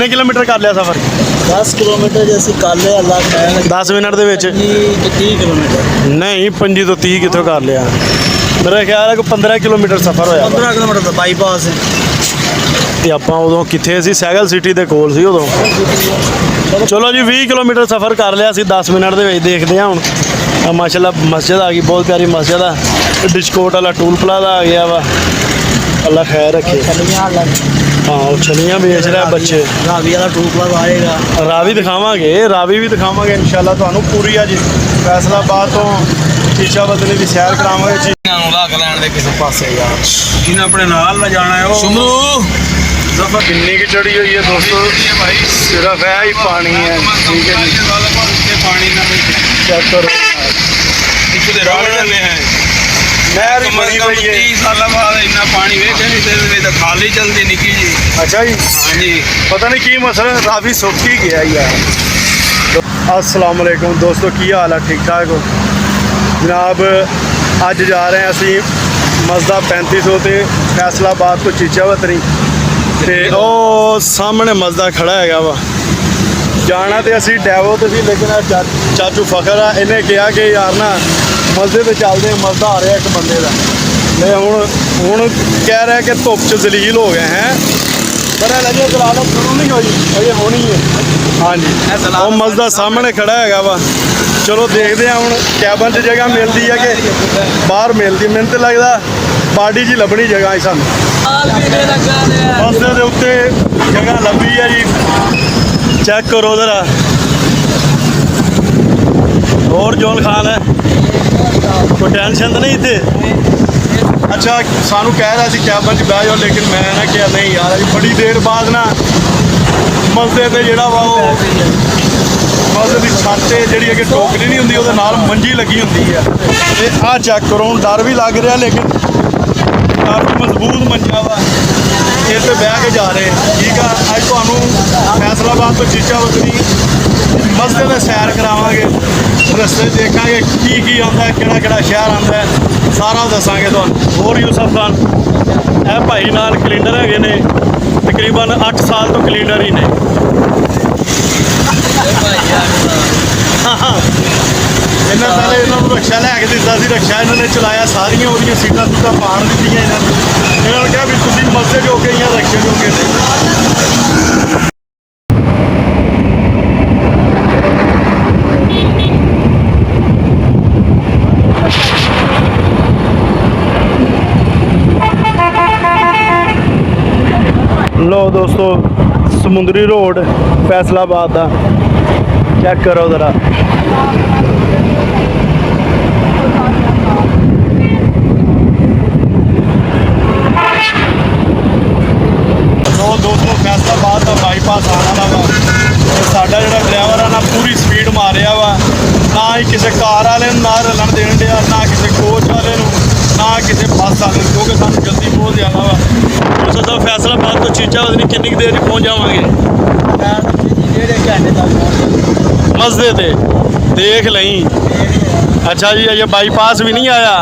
कितने किलोमीटर कर लिया सफ़र? 10 किलोमीटर जैसे कर लिया अल्लाह खाया 10 मिनट ਦੇ ਵਿੱਚ 30 किलोमीटर नहीं 25 ਤੋਂ 30 ਕਿੱਥੋਂ ਕਰ ਲਿਆ ਮੇਰਾ ਖਿਆਲ ਹੈ ਕਿ 15 ਕਿਲੋਮੀਟਰ ਸਫ਼ਰ ਹੋਇਆ 15 ਕਿਲੋमीटर ਦਾ ਬਾਈਪਾਸ ਹੈ ਤੇ ਆਪਾਂ ਉਦੋਂ ਕਿੱਥੇ ਸੀ ਸੈਗਲ ਸਿਟੀ ਦੇ ਕੋਲ ਸੀ ਉਦੋਂ ਚਲੋ ਜੀ 20 ਕਿਲੋਮੀਟਰ ਸਫ਼ਰ ਕਰ ਲਿਆ ਸੀ 10 ਮਿੰਟ ਦੇ ਵਿੱਚ ਦੇਖਦੇ ਹਾਂ ਹੁਣ ਮਾਸ਼ਾਅੱਲਾ ਮਸਜਿਦ ਆ ਗਈ ਬਹੁਤ ਪਿਆਰੀ ਮਸਜਿਦ ਆ ਡਿਸਕੋਟ ਵਾਲਾ ਟੂਲ ਪਲਾਜ਼ਾ ਆ ਗਿਆ ਵਾ ਅੱਲਾ ਖੈਰ ਰੱਖੇ हाँ वो छलियाँ बेच रहा है बच्चे रावी वाला टूल प्लाजा आएगा रावी भी दिखावांगे इंशाल्लाह ਤੁਹਾਨੂੰ पूरी आ जी फैसलाबाद तो शीशा बदली की सैर करावांगे जी ਲੱਗ ਲੈਣ ਦੇ ਕਿਸੇ ਪਾਸੇ ਯਾਰ जिन्हें अपने नाल ले जाना है वो सुमरू सफर किन्नी की चढ़ी हुई है दोस्तों सिर्फ है ही पानी है ठीक है जी पानी ना चेक करो पीछे दे राह चले हैं नहर ही बनी हुई है 30 साल बाद इतना पानी वेखे नहीं तो खाली चलती निकी जी अच्छा जी हाँ जी पता नहीं की मसला रावी सुख ही गया यार अस्सलाम वालेकुम दोस्तों की हाल है ठीक ठाक हो जनाब अज जा रहे हैं असी मजदा 3500 ते फैसलाबाद तो चीचा वतनी ते ओ सामने मजदा खड़ा है वा जाना तो असी डैवो तो सी लेकिन चाचू फखर आ इन्हें कहा कि यार ना मस्जिद ते चलते मजदा आ रहा एक बंदे का मैं हूँ कह रहा है कि धुप च जलील हो गए हैं पर लगे दलालत शुरू नहीं हुई अजे होनी है हाँ जी वो मजदा सामने खड़ा है वा चलो देखते हैं हूँ कैबन च जगह मिलती है कि बाहर मिलती मैंने तो लगता बाडी जी लभनी जगह ही सानू मसले के उत्ते जगह लभी है जी चेक करो जरा और जोन खान है कोई टेंशन तो नहीं इतने अच्छा सानू कह रहा सी कैबन च बह जाओ लेकिन मैं ना क्या नहीं यार अभी बड़ी देर बाद ना मसले ते जेड़ा वा मसले की छत जी अगर टोकरी नहीं होंगी वो मंजी लगी होंगी है तो आ चेक करो डर भी लग रहा लेकिन काफ़ी मजबूत मंजा वा इस पर बह के जा रहे हैं ठीक है अज तो फैसलाबाद तो चीचा वतनी मसले में सैर करावांगे रस्ते देखा की आता है कि शहर आता है सारा दसांगे तुहानू होर यूसफ खान है भाई नाल कलीनर है ने तकरीबन 8 साल तो कलीनर ही ने इन्हें पहले इन्होंने रक्षा लैके दिता सी रक्षा इन्होंने चलाया सारिया वो सीटा सूटा पाड़ दी इन्होंने कहा भी तुम मसले जो गए या रक्षे जो गए लो दोस्तों समुंदरी रोड फैसलाबाद का चेक करो जरा दोस्तों फैसलाबाद का बाईपास आना वा साडा जो ड्राइवर है ना पूरी स्पीड मारिया वा ना ही किसी कार वाले ना रलन देन दिया ना किसी कोच वाले ना किसी बस वाले क्योंकि सानू जल्दी बहुत ज़्यादा वा दोस्तों सब फैसलाबाद तो चीचा वतनी कितनी देर पहुँच जावांगे मसदे ते देख लई अच्छा जी ये बाईपास भी नहीं आया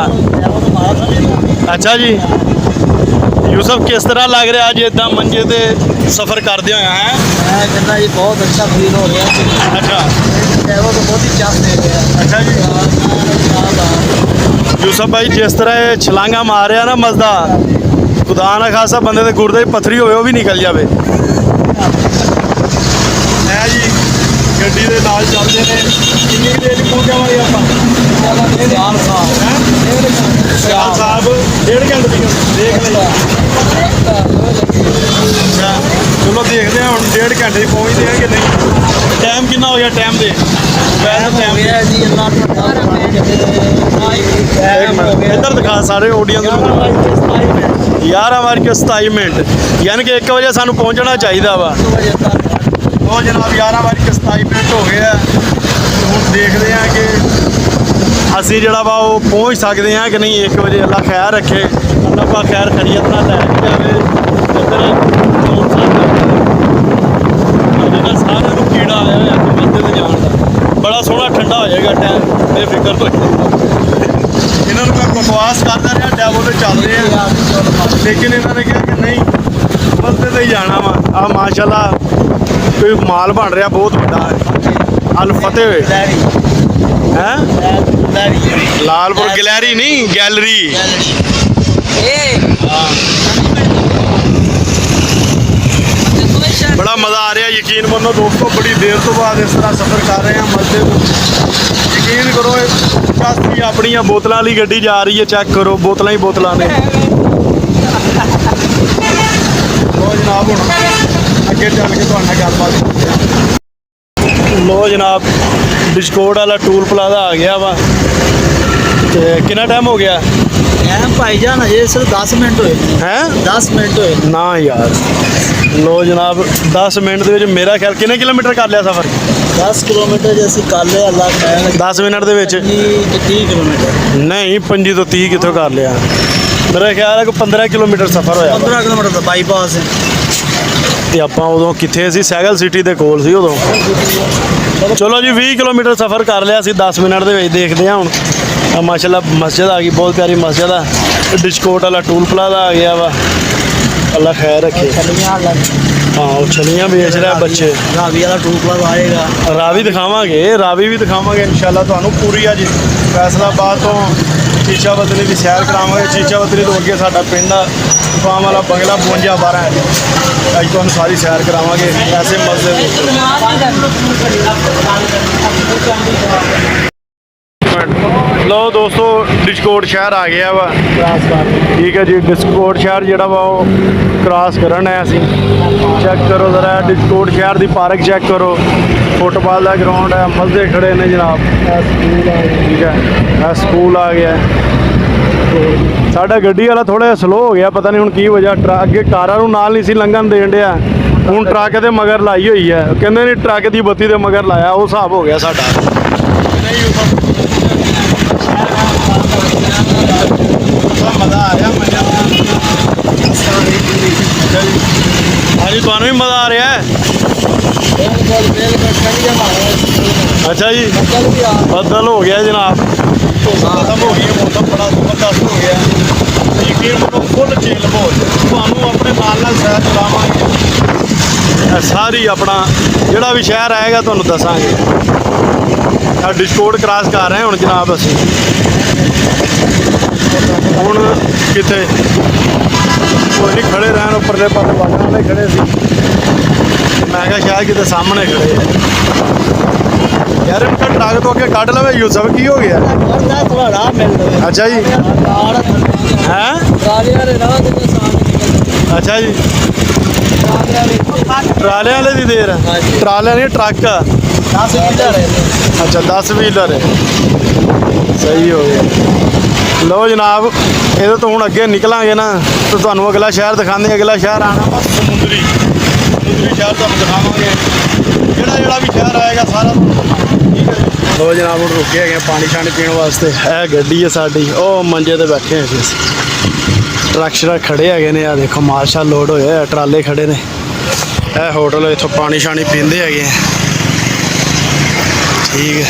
अच्छा जी यूसुफ किस तरह लग रहा अज इदा मंजे ते सफ़र करते हुए हैं जी बहुत अच्छा फील हो रहा अच्छा तो बहुत ही चाह दे रहा अच्छा जी यूसुफ भाई जिस तरह ये छलांगा मार रहा ना मजदा खुदा ना खासा बंदे के गुर्दे पत्थरी होवे वो भी निकल जाए है जी गड्डी के नाल चलते हैं कितनी देर पहुँच जावांगे आप साहब 1.5 घंटे देख लें अच्छा चलो देखते हैं हम 1.5 घंटे पहुँचते हैं कि नहीं टाइम कितना हो गया टाइम दे इधर दिखा सारे ऑडियंस 11:27 मिनट यानी कि 1 बजे सानू पहुँचना चाहिए वा तो जनाब 11:27 मिनट हो गए हूँ देखते हैं कि असी जरा वा वो पहुँच सकते हैं कि नहीं 1 बजे अल्लाह खैर रखे अल्लाह पा खैर खरीत ना लैके जाए इधर सारे को कीड़ा आया है मंदिर से जाने का बड़ा सोहना ठंडा हो जाएगा टाइम बेफिक्र हो इन्होंने मैं बकवास करता रहा डैवो तो चल रहे हैं लेकिन इन्होंने कहा कि नहीं बंदे तो ही जाना वा आ माशाल्लाह ਕੋਈ ਮਾਲ ਬਣ ਰਿਹਾ ਬਹੁਤ ਵੱਡਾ ਅਲ ਫਤਿਹ ਹੋਏ ਹੈ ਲਾਲਪੁਰ ਗੈਲਰੀ ਨਹੀਂ ਗੈਲਰੀ ਬੜਾ ਮਜ਼ਾ ਆ ਰਿਹਾ ਯਕੀਨ ਮੰਨੋ ਦੋਸਤੋ ਬੜੀ ਦੇਰ ਤੋਂ ਬਾਅਦ ਇਸ ਤਰ੍ਹਾਂ ਸਫ਼ਰ ਕਰ ਰਹੇ ਹਾਂ ਮਸਜਿਦ ਯਕੀਨ ਕਰੋ ਚਾਸੀ ਆਪਣੀਆਂ ਬੋਤਲਾਂ ਵਾਲੀ ਗੱਡੀ ਜਾ ਰਹੀ ਹੈ ਚੈੱਕ ਕਰੋ ਬੋਤਲਾਂ ਹੀ ਬੋਤਲਾਂ ਨੇ ਲੋ ਜਨਾਬ ਹੁਣ ਅੱਗੇ ਚੱਲ ਕੇ ਤੁਹਾਡੇ ਨਾਲ ਗੱਲਬਾਤ ਕਰਦੇ ਹਾਂ ਲੋ ਜਨਾਬ ਡਿਸਕੋਡ ਵਾਲਾ ਟੂਲ ਪਲਾਜ਼ਾ ਆ ਗਿਆ ਵਾ ਤੇ ਕਿੰਨਾ ਟਾਈਮ ਹੋ ਗਿਆ भाईजान अजय सर 10 मिनट होए ਹੈ 10 मिनट होए ਨਾ ਯਾਰ ਲੋ ਜਨਾਬ 10 ਮਿੰਟ ਦੇ ਵਿੱਚ ਮੇਰਾ ਖਿਆਲ ਕਿੰਨੇ ਕਿਲੋਮੀਟਰ ਕਰ ਲਿਆ ਸਫ਼ਰ 10 किलोमीटर जैसे कर ले अल्लाह का 10 ਮਿੰਟ ਦੇ ਵਿੱਚ 30 किलोमीटर ਨਹੀਂ 25 ਤੋਂ 30 ਕਿੱਥੋਂ ਕਰ ਲਿਆ ਮੇਰਾ ਖਿਆਲ ਹੈ ਕਿ 15 ਕਿਲੋਮੀਟਰ ਸਫ਼ਰ ਹੋਇਆ ਵਾ। 15 किलोमीटर तो बाईपास है ਤੇ ਆਪਾਂ ਉਦੋਂ ਕਿੱਥੇ ਸੀ ਸੈਗਲ ਸਿਟੀ ਦੇ ਕੋਲ ਸੀ ਉਦੋਂ ਚਲੋ ਜੀ 20 ਕਿਲੋਮੀਟਰ ਸਫ਼ਰ ਕਰ ਲਿਆ ਸੀ 10 ਮਿੰਟ ਦੇ ਵਿੱਚ ਦੇਖਦੇ ਹਾਂ ਹੁਣ ਮਾਸ਼ਾਅੱਲਾ ਮਸਜਿਦ ਆ ਗਈ ਬਹੁਤ ਪਿਆਰੀ ਮਸਜਿਦ ਆ ਡਿਸਕੋਟ ਵਾਲਾ ਟੂਲ ਪਲਾਜ਼ਾ ਆ ਗਿਆ ਵਾ ਅੱਲਾ ਖੈਰ ਰੱਖੇ ਹਾਂ ਉਹ ਛਲੀਆਂ ਵੇਚ ਰਿਹਾ ਬੱਚੇ रावी वाला टू प्लस आएगा ਰਾਵੀ ਵੀ ਦਿਖਾਵਾਂਗੇ ਇਨਸ਼ਾਅੱਲਾ ਤੁਹਾਨੂੰ ਪੂਰੀ ਅੱਜ ਫੈਸਲਾਬਾਦ ਤੋਂ ਚੀਚਾ ਬਦਲੀ ਦੀ ਸੈਰ ਕਰਾਵਾਂਗੇ ਚੀਚਾ ਬਦਲੀ ਤੋਂ ਅੱਗੇ ਸਾਡਾ ਪਿੰਡ ਆ ਫਾਮ ਵਾਲਾ ਬੰਗਲਾ 5212 ਹੈ ਅੱਜ ਤੁਹਾਨੂੰ ਸਾਰੀ ਸੈਰ ਕਰਾਵਾਂਗੇ ਐਸੇ ਮਸਜਿਦ ਲੋ ਦੋਸਤੋ ਡਿਸਕੋਟ ਸ਼ਹਿਰ ਆ ਗਿਆ ਵਾ ਠੀਕ ਹੈ ਜੀ ਡਿਸਕੋਟ ਸ਼ਹਿਰ ਜਿਹੜਾ ਵਾ ਉਹ ਕ੍ਰਾਸ ਕਰਨ ਹੈ ਅਸੀਂ ਚੈੱਕ ਕਰੋ ਜ਼ਰਾ ਡਿਸਕੋਟ ਸ਼ਹਿਰ ਦੀ ਪਾਰਕ ਚੈੱਕ ਕਰੋ ਫੁੱਟਬਾਲ ਦਾ ਗਰਾਊਂਡ ਹੈ ਮਸਜਿਦ ਖੜੇ ਨੇ ਜਨਾਬ ਠੀਕ ਹੈ ਇਹ ਸਕੂਲ ਆ ਗਿਆ ਸਾਡਾ ਗੱਡੀ ਵਾਲਾ ਥੋੜਾ ਸਲੋ ਹੋ ਗਿਆ ਪਤਾ ਨਹੀਂ ਹੁਣ ਕੀ ਵਜ੍ਹਾ ਅੱਗੇ ਕਾਰਾਂ ਨੂੰ ਨਾਲ ਨਹੀਂ ਸੀ ਲੰਘਣ ਦੇਣ ਡਿਆ ਹੁਣ ਟਰੱਕ ਦੇ ਮਗਰ ਲਾਈ ਹੋਈ ਹੈ ਕਹਿੰਦੇ ਨਹੀਂ ਟਰੱਕ ਦੀ ਬੱਤੀ ਦੇ ਮਗਰ ਲਾਇਆ ਉਹ ਹਿਸਾਬ ਹੋ ਗਿਆ ਸਾਡਾ ਮਜ਼ਾ ਆ ਰਿਹਾ ਹਾਂਜੀ ਤੁਹਾਨੂੰ ਵੀ ਮਜ਼ਾ ਆ ਰਿਹਾ ਹੈ ਅੱਛਾ ਜੀ ਬੱਦਲ ਹੋ ਗਿਆ ਜਨਾਬ ਖਤਮ ਹੋ ਗਈ ਮੌਸਮ ਬੜਾ ਜ਼ਬਰਦਸਤ ਹੋ ਗਿਆ ਯਕੀਨ ਮੰਨੋ ਫੁੱਲ ਚੇਲ ਹੋ ਤੁਹਾਨੂੰ ਆਪਣੇ ਨਾਲ ਸੈਰ ਕਰਾਵਾਂਗੇ ਇਹ ਸਾਰੀ ਆਪਣਾ ਜਿਹੜਾ ਵੀ ਸ਼ਹਿਰ ਆਏਗਾ ਤੁਹਾਨੂੰ ਦੱਸਾਂਗੇ ਆ ਡਿਸਕੋਡ ਕ੍ਰਾਸ ਕਰ ਰਹੇ ਹੁਣ ਜਨਾਬ ਅਸੀਂ ਹੁਣ ਕਿਤੇ ਕੋਈ ਨਹੀਂ ਖੜੇ ਰਹਿਣ ਉੱਪਰਲੇ ਪਾਸੇ ਵਾਲਾਂ ਵਾਲੇ ਖੜੇ ਸੀ ਮੈਂ ਕਿਹਾ ਸ਼ਾਇਦ ਕਿਤੇ ਸਾਹਮਣੇ ਖੜੇ ਆ ਯਾਰ ਇਹਨਾਂ ਟਰੱਕ ਤੋਂ ਅੱਗੇ ਕੱਢ ਲਵੇ ਯੂਸਫ ਕੀ ਹੋ ਗਿਆ थोड़ा राह मिल रहा ਅੱਛਾ ਜੀ ਹੈ ਅੱਛਾ ਜੀ ਟਰਾਲੇ ਵਾਲੇ ਦੀ ਦੇਰ ਟਰਾਲੇ ਨਹੀਂ ਟਰੱਕ 10 मीटर है ਅੱਛਾ 10 ਵੀਲਰ ਹੈ ਸਹੀ ਹੋ ਗਿਆ ਲਓ ਜਨਾਬ ਇਹਦੇ ਤੋਂ ਹੁਣ ਅੱਗੇ ਨਿਕਲਾਂਗੇ ਨਾ ਤਾਂ ਤੁਹਾਨੂੰ ਅਗਲਾ ਸ਼ਹਿਰ ਦਿਖਾਉਂਦੇ ਅਗਲਾ ਸ਼ਹਿਰ ਆਣਾ ਵਾ ਸਮੁੰਦਰੀ ਸ਼ਹਿਰ ਤੁਹਾਨੂੰ ਦਿਖਾਵਾਂਗੇ ਜਿਹੜਾ ਵੀ ਸ਼ਹਿਰ ਆਏਗਾ ਸਾਰਾ ਠੀਕ ਹੈ ਲਓ ਜਨਾਬ ਹੁਣ ਰੁਕੇ ਹੈਗੇ ਪਾਣੀ ਛਾਣੀ ਪੀਣ ਵਾਸਤੇ ਇਹ ਗੱਡੀ ਹੈ ਸਾਡੀ ਉਹ ਮੰਜੇ ਤੇ ਬੈਠੇ ਹੈਗੇ ਅਸੀਂ ਟਰੱਕ ਸ਼ਰਕ ਖੜੇ ਹੈਗੇ ਨੇ ਆ ਦੇਖੋ ਮਾਰਸ਼ਲ ਲੋਡ ਹੋਏ ਆ ਟਰਾਲੇ ਖੜੇ ਨੇ ਇਹ ਹੋਟਲ ਇੱਥੋਂ ਪਾਣੀ ਛਾਣੀ ਪੀਂਦੇ ਹੈਗੇ ਆ ਠੀਕ ਹੈ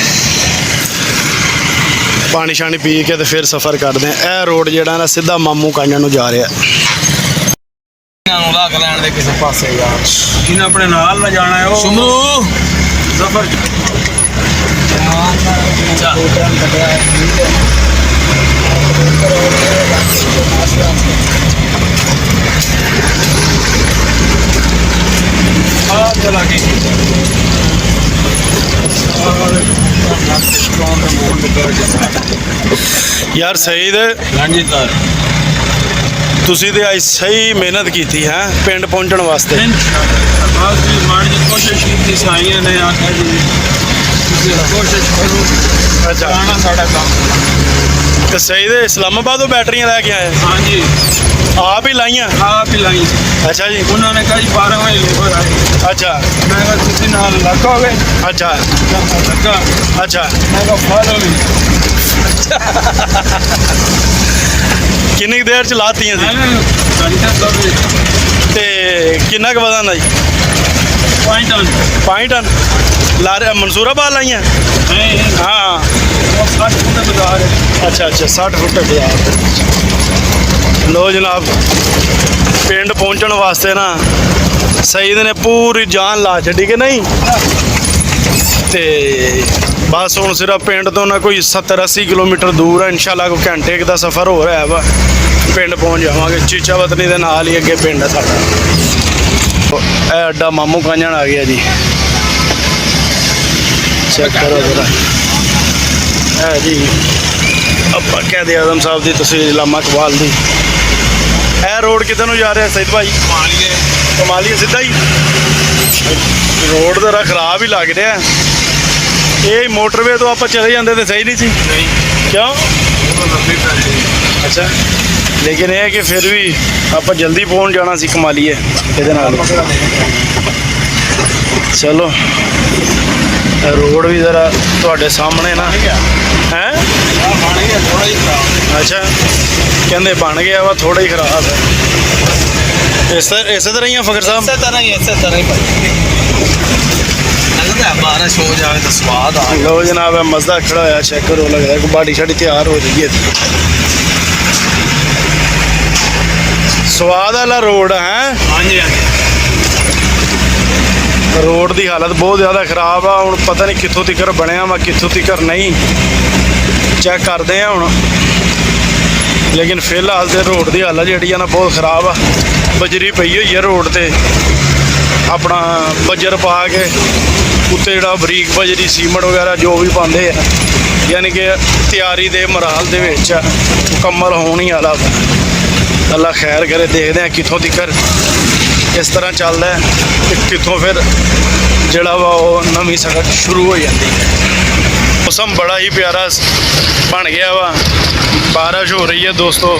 ਪਾਣੀ ਛਾਣੀ ਪੀ ਕੇ ਤੇ ਫਿਰ ਸਫ਼ਰ ਕਰਦੇ ਆ ਇਹ ਰੋਡ ਜਿਹੜਾ ਨਾ ਸਿੱਧਾ ਮਾਮੂ ਕਾਂਜਾਂ ਨੂੰ ਜਾ ਰਿਹਾ ਨੂੰ ਰੱਖ ਲੈਣ ਦੇ ਕਿਸੇ ਪਾਸੇ ਯਾਰ ਜਿਹਨੇ ਆਪਣੇ ਨਾਲ ਲੈ ਜਾਣਾ ਹੈ ਉਹ ਸੁਮਰੂ ਜ਼ਫਰ ਆ ਚਲਾ ਗਈ ਯਾਰ ਸਈਦ ਹਾਂਜੀ ਸਰ ਤੁਸੀਂ ਤੇ ਅੱਜ ਸਹੀ ਮਿਹਨਤ ਕੀਤੀ ਹੈ ਪਿੰਡ ਪਹੁੰਚਣ ਵਾਸਤੇ ਸਰਕਾਰ ਦੀ ਮਾੜੀ ਜਿਹੀ ਕੋਸ਼ਿਸ਼ ਕੀਤੀ ਸਾਈਆਂ ਨੇ ਆਖਿਆ ਜੀ ਤੁਸੀਂ ਕੋਸ਼ਿਸ਼ ਕਰੋ ਅੱਛਾ ਆਣਾ ਸਾਡਾ ਕੰਮ ਤੇ ਸਈਦ ਇਸਲਾਮਾਬਾਦੋਂ ਬੈਟਰੀਆਂ ਲੈ ਕੇ ਆਏ ਹਾਂਜੀ ਆਪ ਹੀ ਲਾਈਆਂ ਆਪ ਹੀ ਲਾਈ ਅੱਛਾ ਜੀ ਉਹਨਾਂ ਨੇ ਕਹਾ ਜੀ 12 ਵਜੇ ਲੇਬਰ ਆਈ ਅੱਛਾ ਮੈਂ ਕਿਹਾ ਤੁਸੀਂ ਨਾਲ ਲੱਗੋਗੇ ਅੱਛਾ ਲੱਗਾ ਅੱਛਾ ਮੈਂ ਕਿਹਾ ਫਾਲੋ ਵੀ ਕਿੰਨੀ ਕੁ ਦੇਰ ਚ ਲਾਤੀਆਂ ਸੀ ਘੰਟਾ ਤੋਂ ਵੀ ਤੇ ਕਿੰਨਾ ਕੁ ਵਜ਼ਨ ਆ ਜੀ ਪੁਆਇੰਟ ਆਨ 5 ਟਨ ਲਾਰੇ ਮਨਸੂਰਾਬਾਦ ਲਾਈਆਂ ਨਹੀਂ ਹਾਂ ਉਹ 60 ਫੁੱਟ ਬਾਜ਼ਾਰ ਹੈ ਅੱਛਾ 60 ਫੁੱਟ ਬਾਜ਼ਾਰ ਲੋ ਜਨਾਬ ਪਿੰਡ ਪਹੁੰਚਣ ਵਾਸਤੇ ਨਾ ਸਈਦ ਨੇ ਪੂਰੀ ਜਾਨ ਲਾ ਛੱਡੀ ਕਿ ਨਹੀਂ। ਤੇ ਬਸ ਹੁਣ ਸਿਰਫ ਪਿੰਡ ਤੋਂ ਨਾ ਕੋਈ 70-80 ਕਿਲੋਮੀਟਰ ਦੂਰ ਹੈ। ਇਨਸ਼ਾਅੱਲਾ ਕੋਈ ਘੰਟੇ ਕੁ ਦਾ ਸਫ਼ਰ ਹੋ ਰਿਹਾ ਵਾ, ਪਿੰਡ ਪਹੁੰਚ ਜਾਵਾਂਗੇ। ਚੀਚਾ ਵਤਨੀ ਦੇ ਨਾਲ ਹੀ ਅੱਗੇ ਪਿੰਡ ਹੈ ਸਾਡਾ। ਇਹ ਅੱਡਾ ਮਾਮੂ ਕਾਂਜਣ ਆ ਗਿਆ ਜੀ, ਚੈੱਕ ਕਰੋ ਜਰਾ। ਇਹ ਜੀ ਆਪਾਂ ਕਹਦੇ ਆਜ਼ਮ ਸਾਹਿਬ ਦੀ ਤਸਵੀਰ, ਲਾਮਾ ਇਕਬਾਲ ਦੀ। ਇਹ ਰੋਡ ਕਿੱਧਰ ਨੂੰ ਜਾ ਰਿਹਾ ਸਈਦ ਭਾਈ? ਕਮਾਲੀਏ ਸਿੱਧਾ ਹੀ। ਰੋਡ ਜ਼ਰਾ ਖਰਾਬ ਹੀ ਲੱਗ ਰਿਹਾ। ਇਹ ਮੋਟਰਵੇ ਤੋਂ ਆਪਾਂ ਚਲੇ ਜਾਂਦੇ ਤੇ ਸਹੀ ਨਹੀਂ ਸੀ। ਕਿਉਂ? ਅੱਛਾ, ਲੇਕਿਨ ਇਹ ਹੈ ਕਿ ਫਿਰ ਵੀ ਆਪਾਂ ਜਲਦੀ ਪਹੁੰਚ ਜਾਣਾ ਸੀ ਕਮਾਲੀਏ ਇਹਦੇ ਨਾਲ। ਚਲੋ ਰੋਡ ਵੀ ਜ਼ਰਾ ਤੁਹਾਡੇ ਸਾਹਮਣੇ ਨਾ ਹੈ। ਅੱਛਾ, ਕਹਿੰਦੇ ਬਣ ਗਿਆ ਵਾ, ਥੋੜਾ ਹੀ ਖਰਾਬ ਹੈ। ਇਸੇ ਤਰ੍ਹਾਂ ਹੀ ਆ ਫਕਰ ਸਾਹਿਬ? ਇਸੇ ਤਰ੍ਹਾਂ ਹੀ ਭਾਈ। लगता है बारिश हो जाए तो स्वाद आ लो जनाब है मज़दा खड़ा होया, चेक करो, लगता है बाड़ी शाड़ी तैयार हो रही है। स्वाद वाला रोड है। हाँ जी हाँ जी। रोड की हालत बहुत ज़्यादा खराब आ। हुण पता नहीं कित्थों तिकर बनया वा, कित्थों तिकर नहीं, चेक करते हैं हुण। लेकिन फिलहाल तो रोड की हालत जी ना बहुत खराब आ। बजरी पई हुई है रोड ते, अपना बजर पा के उत्ते जिहड़ा बरीक बजरी सीमट वगैरह जो भी पाते हैं, यानी कि तैयारी दे मराहल दे विच मुकम्मल होने ही वाला। अल्लाह खैर करे, देखते हैं कितों तिकर इस तरह चलता है कि कितों फिर जिहड़ा वा वो नवीं सड़क शुरू हो जाती है। मौसम बड़ा ही प्यारा बन गया वा, बारिश हो रही है दोस्तों,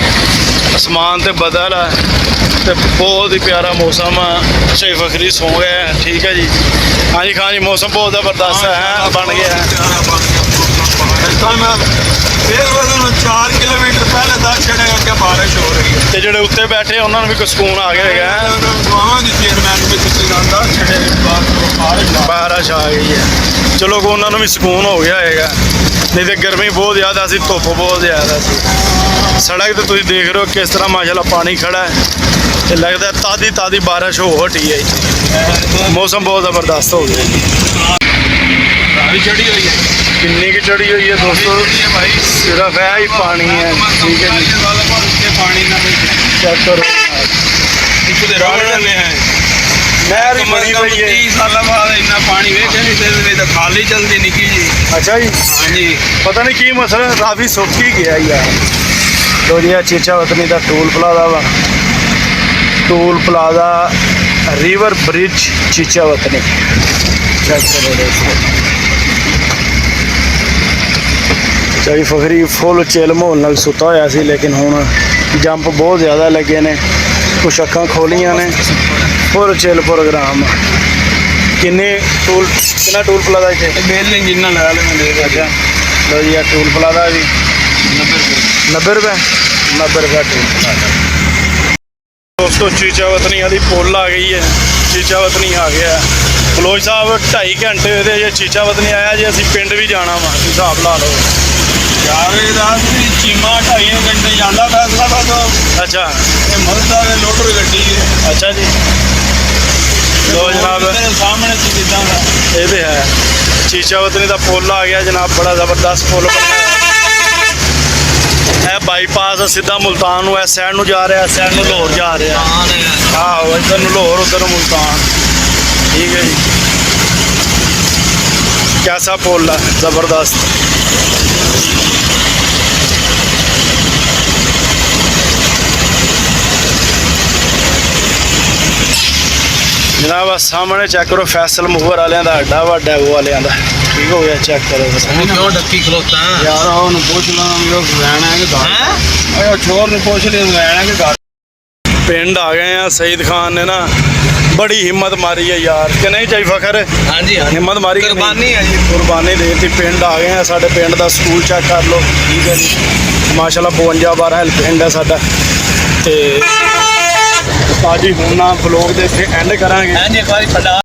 आसमान ते बदल है, तो बहुत ही प्यारा मौसम है। सही फखरी सो गए हैं, ठीक है जी। हाँ जी, हाँ जी, मौसम बहुत ज़बरदस्त है, बन गया है। 4 किलोमीटर पहले दस छड़ेगा कि बारिश हो रही है। तो जोड़े उत्ते बैठे उन्होंने भी कोई सुकून आ गया है। बारिश आ गई है, चलो को उन्होंने भी सुकून हो गया है, नहीं तो गर्मी बहुत ज़्यादा सी, धुप बहुत ज़्यादा सी। सड़क तो तुम देख रहे हो किस तरह माशाल्लाह पानी खड़ा है, तो लगता है ताज़ी ताज़ी बारिश हो हटी है। मौसम बहुत ज़बरदस्त हो गया। चढ़ी हुई है, किन्नी की चढ़ी हुई है दोस्तों, सिर्फ है ही पानी है, ठीक है जी। पानी ना चेक करो, नहर ही बनी हुई है। 30 साल बाद इतना पानी वेखे नहीं तो खाली चलती निकी जी। अच्छा जी, हाँ जी, पता नहीं की मसला, काफ़ी सुख ही गया यार। तो जी चीचा वतनी का टोल प्लाजा वा, toll plaza river bridge Chichawatni. Check करो दोस्तों, चाही फखरी फुल चिल माहौल नाल सुता होया सी, लेकिन हुण जंप बहुत ज़्यादा लगे ने, कुछ अखां खोलियां ने, फुल चिल प्रोग्राम। किन्ने टोल कितना टोल प्लाजा इत्थे? बेल जिन्ना लगा ले मैंने। अच्छा, लो जी टोल प्लाजा भी 90 रुपये 90 रुपये टोल प्लाजा। दोस्तों चीचा वतनी वाली पुल आ गई है, चीचा वतनी आ गया है। फलोज साहब 2.5 घंटे होए जे चीचा वतनी आया जी, असीं पिंड भी जाना वा, हिसाब ला लो यार। रात चीमा 2.5 घंटे जाना फैसला था तो। अच्छा, मलदा है लोटर गड्डी है। अच्छा जी, लो जनाब सामने सीधा ये तो है चीचा वतनी का पुल आ गया जनाब, बड़ा ज़बरदस्त पुल बनया। है बाईपास सीधा मुल्तान नूं, इस साइड नूं जा रहा, इस साइड नूं लाहौर जा रहा। आहो, इधर नूं लाहौर, उधर नूं मुल्तान, ठीक है जी। कैसा पुल है, ज़बरदस्त। जनाब सामने चेक करो, फैसल मूवर वाले का अड्डा वा, डेवो वाले का, ठीक हो गया। चेक करो क्यों डक्की खलोता है यार, उन्हें पूछ लो लैना है कि घर छोर ने पूछ लिया लैना कि घर। पिंड आ गए हैं। सईद खान ने ना बड़ी हिम्मत मारी है यार, कि नहीं चाहिए फखर? हाँ जी, हाँ, हिम्मत मारी, कुर्बानी है जी, कुर्बानी देती। पिंड आ गए हैं, साढ़े पिंड का स्कूल चेक कर लो, ठीक है जी। माशाल्लाह 52-12 पिंड है साडा। ते ताजी हुण ना ब्लॉग दे इत्थे एंड करांगे। हाँ जी, एक बार